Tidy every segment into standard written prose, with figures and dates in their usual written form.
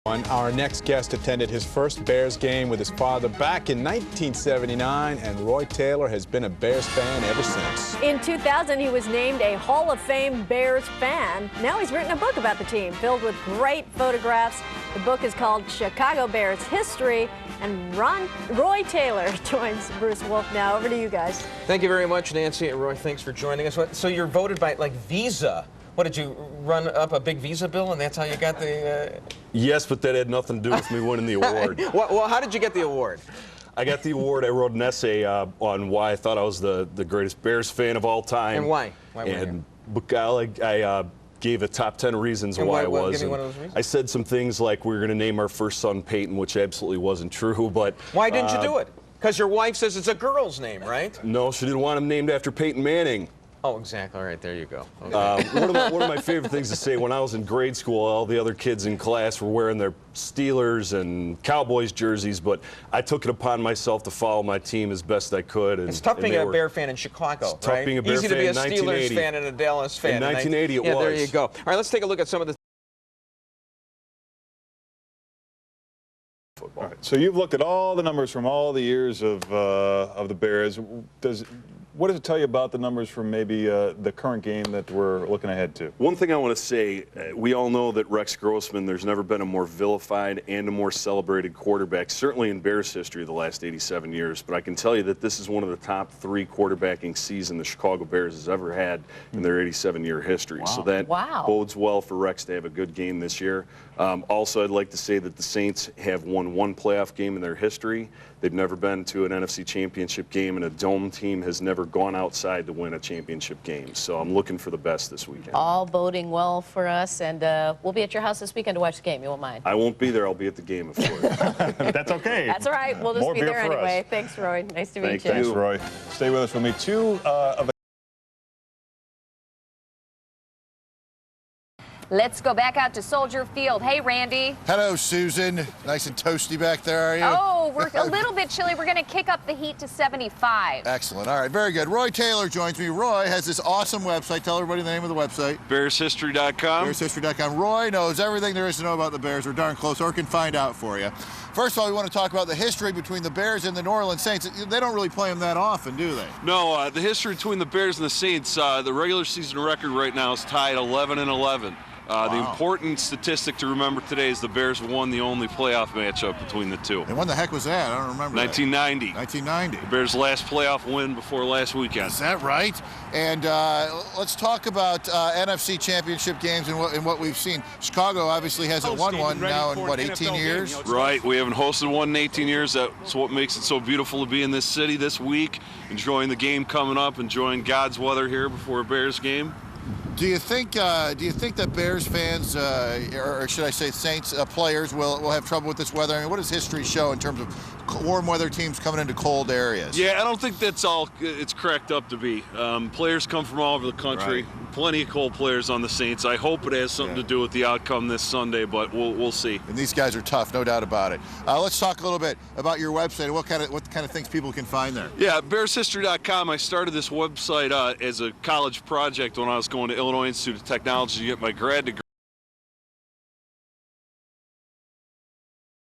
Our next guest attended his first Bears game with his father back in 1979, and Roy Taylor has been a Bears fan ever since. In 2000, he was named a Hall of Fame Bears fan. Now he's written a book about the team, filled with great photographs. The book is called Chicago Bears History, and Roy Taylor joins Bruce Wolf now. Over to you guys. Thank you very much, Nancy and Roy. Thanks for joining us. So you're voted by, like, Visa. What, did you run up a big Visa bill, and that's how you got the... Yes, but that had nothing to do with me winning the award. Well, how did you get the award? I got the award. I wrote an essay on why I thought I was the greatest Bears fan of all time. And why? Why were you? I gave a top 10 reasons why I was. Give me one of those reasons. I said some things like we were going to name our first son Peyton, which absolutely wasn't true. But why didn't you do it? Because your wife says it's a girl's name, right? No, she didn't want him named after Peyton Manning. Oh, exactly. All right, there you go. Okay. One of my favorite things to say, when I was in grade school, all the other kids in class were wearing their Steelers and Cowboys jerseys, but I took it upon myself to follow my team as best I could. And, it's tough being a Bear fan in Chicago, it's tough being a Bear Easy fan to be a in Steelers fan and a Dallas fan. In 1980 it was. Yeah, there you go. All right, let's take a look at some of the... All right, so you've looked at all the numbers from all the years of the Bears. What does it tell you about the numbers from maybe the current game that we're looking ahead to? One thing I want to say, we all know that Rex Grossman, there's never been a more vilified and a more celebrated quarterback, certainly in Bears history the last 87 years. But I can tell you that this is one of the top 3 quarterbacking seasons the Chicago Bears has ever had in their 87-year history. Wow. So that bodes well for Rex to have a good game this year. Also, I'd like to say that the Saints have won 1 playoff game in their history. They've never been to an NFC championship game, and a dome team has never gone outside to win a championship game. So I'm looking for the best this weekend. All boding well for us, and we'll be at your house this weekend to watch the game. You won't mind? I won't be there. I'll be at the game, of course. That's okay. That's all right. We'll just be there anyway. Us. Thanks, Roy. Nice to meet you. Thanks, Roy. Stay with us. We'll meet 2 of the... Let's go back out to Soldier Field. Hey, Randy. Hello, Susan. Nice and toasty back there, are you? Oh, we're a little bit chilly. We're going to kick up the heat to 75. Excellent. All right, very good. Roy Taylor joins me. Roy has this awesome website. Tell everybody the name of the website. BearsHistory.com. BearsHistory.com. Roy knows everything there is to know about the Bears, or darn close, or can find out for you. First of all, we want to talk about the history between the Bears and the New Orleans Saints. They don't really play them that often, do they? No, the history between the Bears and the Saints, the regular season record right now is tied 11-11. The important statistic to remember today is the Bears won the only playoff matchup between the two. And when the heck was that? I don't remember. 1990. That. 1990. The Bears' last playoff win before last weekend. Is that right? And let's talk about NFC championship games and what we've seen. Chicago obviously hasn't won one now in, what, 18 years? Right. We haven't hosted one in 18 years. That's what makes it so beautiful to be in this city this week, enjoying the game coming up, enjoying God's weather here before a Bears game. Do you think that Bears fans, or should I say Saints players, will have trouble with this weather? I mean, what does history show in terms of warm weather teams coming into cold areas? Yeah, I don't think that's all it's cracked up to be. Players come from all over the country. Right. Plenty of cold players on the Saints. I hope it has something to do with the outcome this Sunday, but we'll see. And these guys are tough, no doubt about it. Let's talk a little bit about your website and what kind of things people can find there. Yeah, BearsHistory.com. I started this website as a college project when I was going to Illinois Institute of Technology to get my grad degree.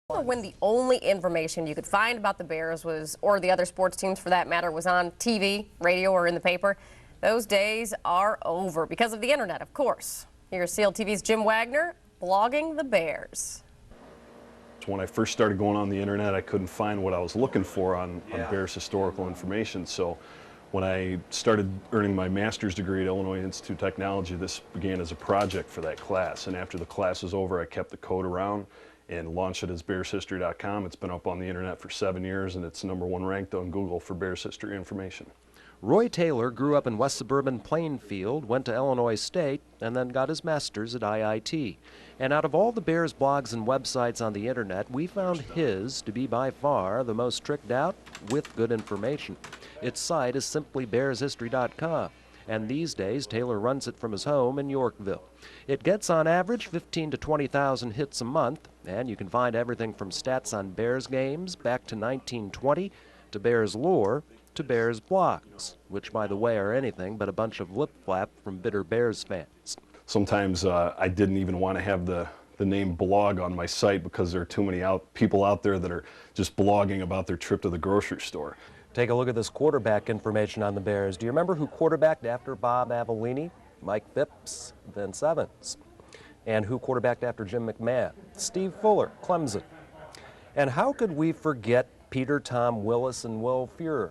When the only information you could find about the Bears was, or the other sports teams for that matter, was on TV, radio, or in the paper, those days are over because of the internet, of course. Here's CLTV's Jim Wagner blogging the Bears. When I first started going on the internet, I couldn't find what I was looking for on Bears historical information. So when I started earning my master's degree at Illinois Institute of Technology, this began as a project for that class. And after the class was over, I kept the code around and launched it as BearsHistory.com. It's been up on the internet for 7 years, and it's #1 ranked on Google for Bears history information. Roy Taylor grew up in west suburban Plainfield, went to Illinois State, and then got his master's at IIT. And out of all the Bears blogs and websites on the internet, we found his to be by far the most tricked out with good information. Its site is simply BearsHistory.com, and these days Taylor runs it from his home in Yorkville. It gets on average 15,000 to 20,000 hits a month, and you can find everything from stats on Bears games back to 1920 to Bears lore to Bears blogs, which, by the way, are anything but a bunch of lip flap from bitter Bears fans. Sometimes I didn't even want to have the the name blog on my site because there are too many people out there that are just blogging about their trip to the grocery store. Take a look at this quarterback information on the Bears. Do you remember who quarterbacked after Bob Avellini? Mike Phipps, Vince Evans. And who quarterbacked after Jim McMahon? Steve Fuller, Clemson. And how could we forget Peter, Tom Willis, and Will Fuhrer?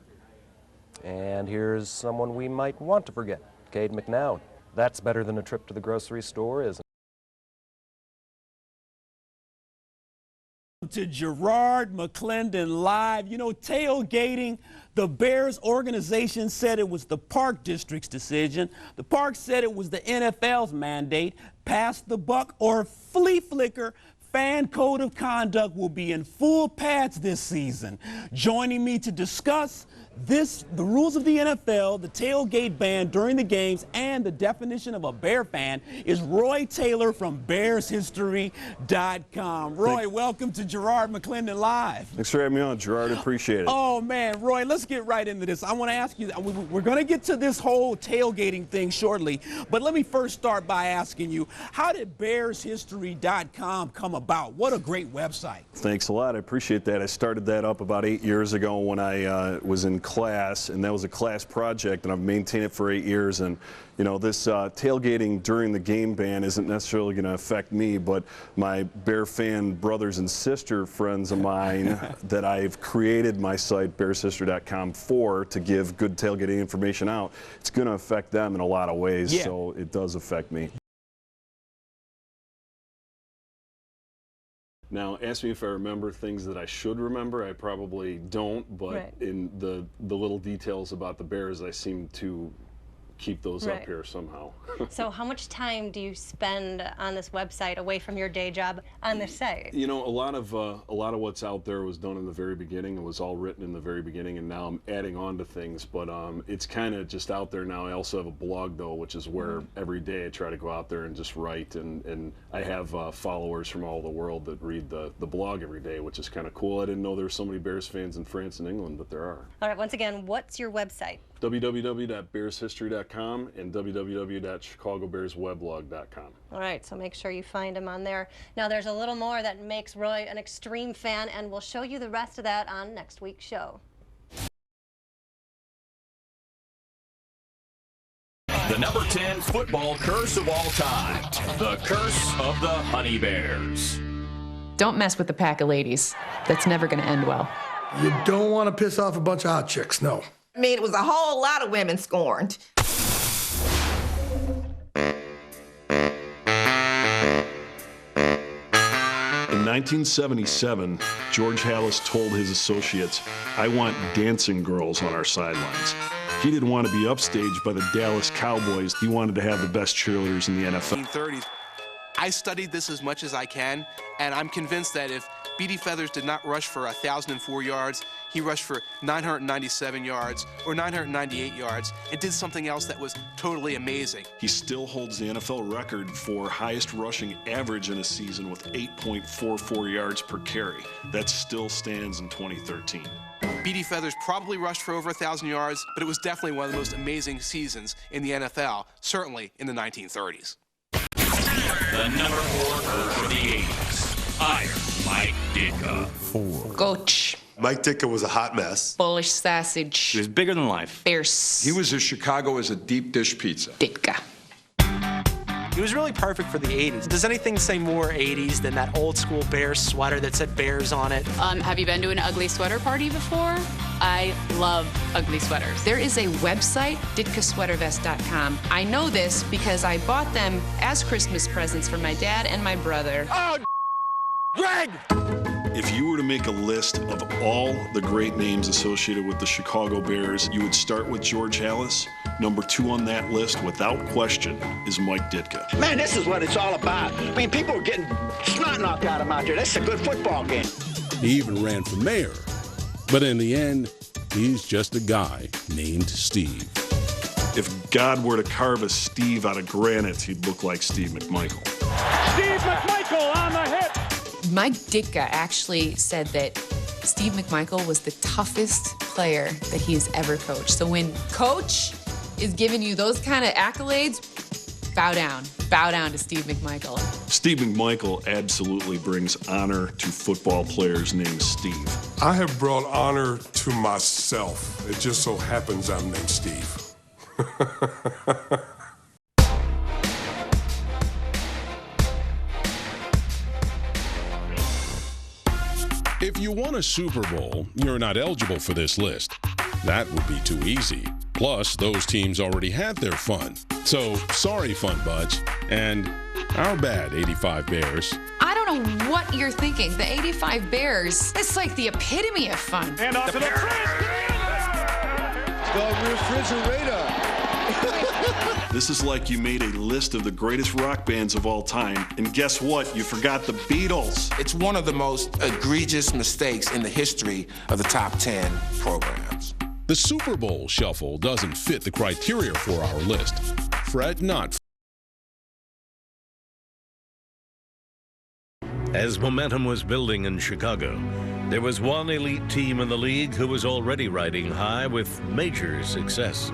And here's someone we might want to forget, Cade McNown. That's better than a trip to the grocery store, isn't it? To Gerard McClendon live. You know, tailgating, the Bears organization said it was the Park District's decision. The Park said it was the NFL's mandate. Pass the buck or flea flicker. Fan code of conduct will be in full pads this season. Joining me to discuss the rules of the NFL, the tailgate ban during the games, and the definition of a Bear fan is Roy Taylor from BearsHistory.com. Roy, welcome to Gerard McClendon Live. Thanks for having me on, Gerard. Appreciate it. Oh, man, Roy, let's get right into this. I want to ask you, we're going to get to this whole tailgating thing shortly, but let me first start by asking you, how did BearsHistory.com come about? What a great website. Thanks a lot. I appreciate that. I started that up about 8 years ago when I was in class, and that was a class project, and I've maintained it for 8 years. And you know, this tailgating during the game ban isn't necessarily going to affect me, but my Bear fan brothers and sister friends of mine that I've created my site BearsHistory.com for to give good tailgating information out, it's going to affect them in a lot of ways. Yeah. So it does affect me. Now, ask me if I remember things that I should remember. I probably don't, but Right. in the little details about the Bears, I seem to keep those up here somehow. So how much time do you spend on this website away from your day job on this site? You know, a lot of what's out there was done in the very beginning. It was all written in the very beginning, and now I'm adding on to things. But it's kind of just out there now. I also have a blog though, which is where every day I try to go out there and just write. And I have followers from all the world that read the blog every day, which is kind of cool. I didn't know there were so many Bears fans in France and England, but there are. All right, once again, what's your website? www.BearsHistory.com and www.ChicagoBearsWeblog.com. All right, so make sure you find him on there. Now, there's a little more that makes Roy an extreme fan, and we'll show you the rest of that on next week's show. The number 10 football curse of all time, the curse of the Honey Bears. Don't mess with the pack of ladies. That's never going to end well. You don't want to piss off a bunch of hot chicks, no. I mean, it was a whole lot of women scorned. In 1977, George Halas told his associates, "I want dancing girls on our sidelines." He didn't want to be upstaged by the Dallas Cowboys. He wanted to have the best cheerleaders in the NFL. 1930s. I studied this as much as I can, and I'm convinced that if Beady Feathers did not rush for 1,004 yards, he rushed for 997 yards or 998 yards and did something else that was totally amazing. He still holds the NFL record for highest rushing average in a season with 8.44 yards per carry. That still stands in 2013. Beady Feathers probably rushed for over 1,000 yards, but it was definitely one of the most amazing seasons in the NFL, certainly in the 1930s. The number 4 curse of the 80s. Iron Mike Ditka. 4. Coach. Mike Ditka was a hot mess. Bullish sausage. He was bigger than life. Fierce. He was as Chicago as a deep dish pizza. Ditka. He was really perfect for the 80s. Does anything say more 80s than that old school Bears sweater that said Bears on it? Have you been to an ugly sweater party before? I love ugly sweaters. There is a website, ditkasweatervest.com. I know this because I bought them as Christmas presents for my dad and my brother. Oh, Greg! If you were to make a list of all the great names associated with the Chicago Bears, you would start with George Halas. Number 2 on that list, without question, is Mike Ditka. Man, this is what it's all about. I mean, people are getting snot knocked out of them out there. That's a good football game. He even ran for mayor. But in the end, he's just a guy named Steve. If God were to carve a Steve out of granite, he'd look like Steve McMichael. Steve McMichael on the hit. Mike Ditka actually said that Steve McMichael was the toughest player that he has ever coached. So when coach is giving you those kind of accolades, bow down to Steve McMichael. Steve McMichael absolutely brings honor to football players named Steve. I have brought honor to myself. It just so happens I'm named Steve. If you won a Super Bowl, you're not eligible for this list. That would be too easy. Plus, those teams already had their fun. So, sorry, Fun Buds. And our bad, 85 Bears. I don't know what you're thinking. The 85 Bears, it's like the epitome of fun. And off to the refrigerator. This is like you made a list of the greatest rock bands of all time, and guess what? You forgot the Beatles. It's one of the most egregious mistakes in the history of the top 10 programs. The Super Bowl Shuffle doesn't fit the criteria for our list. Fret not. As momentum was building in Chicago, there was one elite team in the league who was already riding high with major success.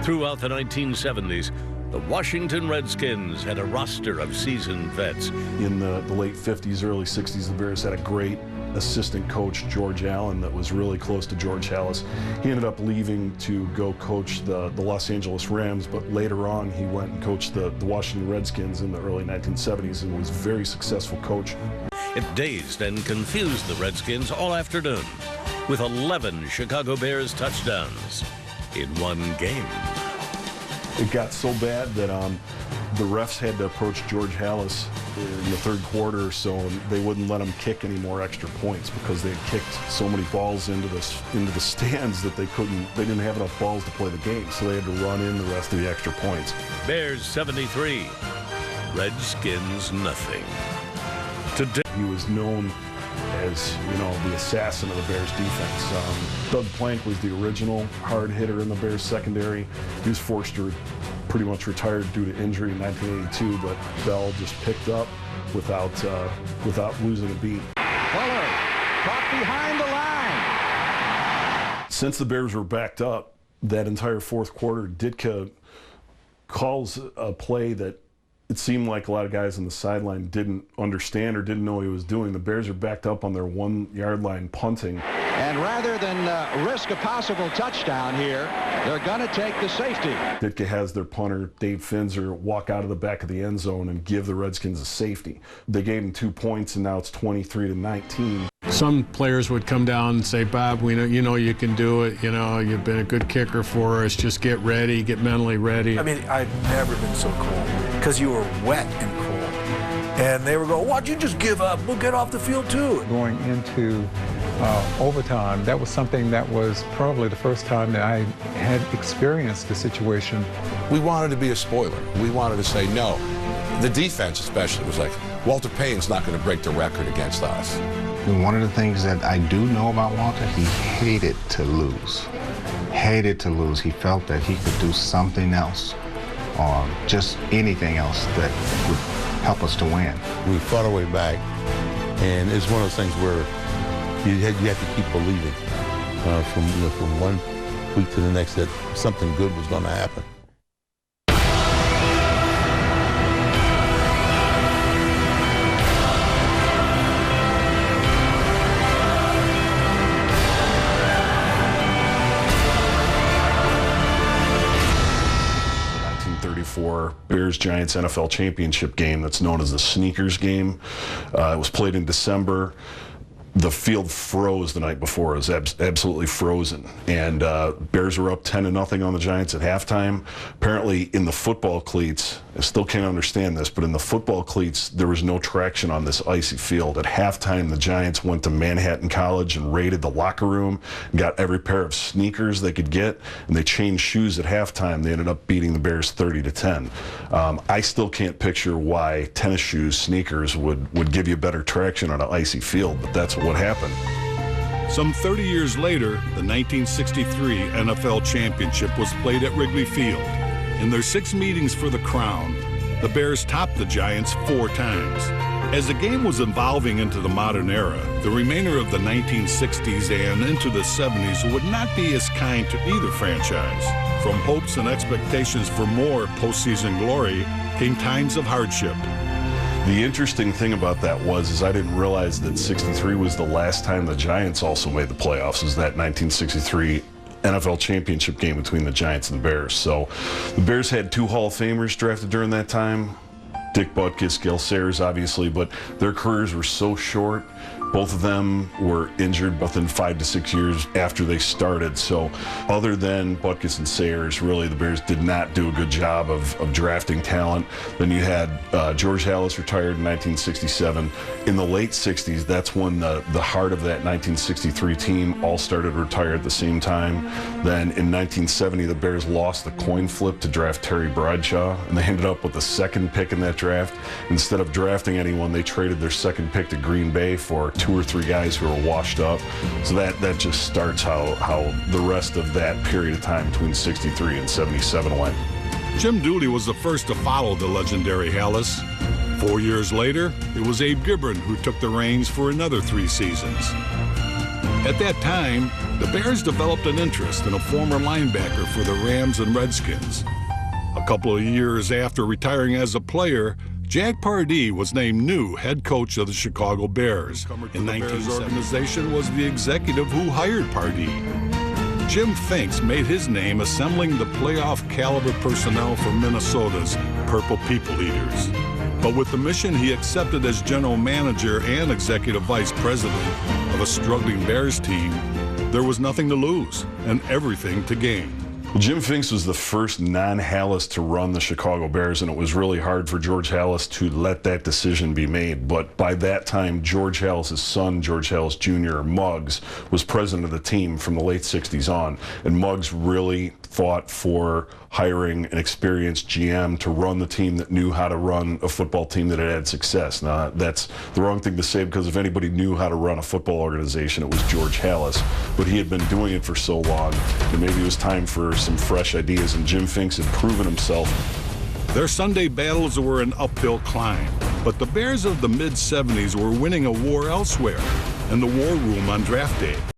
Throughout the 1970s, the Washington Redskins had a roster of seasoned vets. In the late 50s, early 60s, the Bears had a great assistant coach, George Allen, that was really close to George Halas. He ended up leaving to go coach the Los Angeles Rams, but later on he went and coached the Washington Redskins in the early 1970s and was a very successful coach. It dazed and confused the Redskins all afternoon, with 11 Chicago Bears touchdowns in one game. It got so bad that the refs had to approach George Halas in the third quarter or so, and they wouldn't let him kick any more extra points because they had kicked so many balls into the stands that they didn't have enough balls to play the game, so they had to run in the rest of the extra points. Bears 73, Redskins nothing. Today he was known as, the assassin of the Bears defense. Doug Plank was the original hard hitter in the Bears secondary. He was forced to pretty much retire due to injury in 1982, but Bell just picked up without losing a beat. Fuller caught behind the line. Since the Bears were backed up that entire fourth quarter, Ditka calls a play that it seemed like a lot of guys on the sideline didn't understand or didn't know what he was doing. The Bears are backed up on their 1 yard line punting. And rather than risk a possible touchdown here, they're going to take the safety. Ditka has their punter, Dave Finzer, walk out of the back of the end zone and give the Redskins a safety. They gave him 2 points, and now it's 23-19. Some players would come down and say, Bob, you know you can do it. You've been a good kicker for us. Just get ready, get mentally ready. I mean, I've never been so cold because you were wet and cold. And they were going, why'd you just give up? We'll get off the field too. Going into overtime, that was something that was probably the first time that I had experienced the situation. We wanted to be a spoiler. We wanted to say no. The defense especially was like, Walter Payton's not going to break the record against us. One of the things that I do know about Walter, he hated to lose. Hated to lose. He felt that he could do something else or just anything else that would help us to win. We fought our way back, and it's one of those things where you have to keep believing from one week to the next that something good was going to happen. Bears-Giants NFL championship game that's known as the Sneakers game. It was played in December. The field froze the night before. It was absolutely frozen. And Bears were up 10-0 on the Giants at halftime. Apparently in the football cleats, I still can't understand this, but in the football cleats, there was no traction on this icy field. At halftime, the Giants went to Manhattan College and raided the locker room and got every pair of sneakers they could get, and they changed shoes at halftime. They ended up beating the Bears 30-10. I still can't picture why tennis shoes, sneakers, would give you better traction on an icy field, but that's what happened. Some 30 years later, the 1963 NFL Championship was played at Wrigley Field. In their 6 meetings for the crown, the Bears topped the Giants 4 times. As the game was evolving into the modern era, the remainder of the 1960s and into the 70s would not be as kind to either franchise. From hopes and expectations for more postseason glory came times of hardship. The interesting thing about that is I didn't realize that 63 was the last time the Giants also made the playoffs, was that 1963 NFL championship game between the Giants and the Bears. So the Bears had 2 Hall of Famers drafted during that time. Dick Butkus, Gil Sayers, obviously, but their careers were so short. Both of them were injured within 5 to 6 years after they started. So other than Butkus and Sayers, really the Bears did not do a good job of drafting talent. Then you had George Halas retired in 1967. In the late 60s, that's when the heart of that 1963 team all started to retire at the same time. Then in 1970, the Bears lost the coin flip to draft Terry Bradshaw, and they ended up with the 2nd pick in that draft. Instead of drafting anyone, they traded their 2nd pick to Green Bay for 2 or 3 guys who were washed up. So that just starts how the rest of that period of time between 63 and 77 went. Jim Dooley was the first to follow the legendary Halas. 4 years later, it was Abe Gibran who took the reins for another 3 seasons. At that time, the Bears developed an interest in a former linebacker for the Rams and Redskins. A couple of years after retiring as a player, Jack Pardee was named new head coach of the Chicago Bears. In 1970, organization was the executive who hired Pardee. Jim Finks made his name assembling the playoff caliber personnel for Minnesota's Purple People Eaters. But with the mission he accepted as general manager and executive vice president of a struggling Bears team, there was nothing to lose and everything to gain. Well, Jim Finks was the first non-Halas to run the Chicago Bears, and it was really hard for George Halas to let that decision be made. But by that time, George Halas' son, George Halas Jr., Muggs, was president of the team from the late 60s on. And Muggs really fought for hiring an experienced GM to run the team that knew how to run a football team that had had success. Now, that's the wrong thing to say, because if anybody knew how to run a football organization, it was George Halas. But he had been doing it for so long that maybe it was time for some fresh ideas, and Jim Finks had proven himself. Their Sunday battles were an uphill climb, but the Bears of the mid-70s were winning a war elsewhere, in the war room on draft day.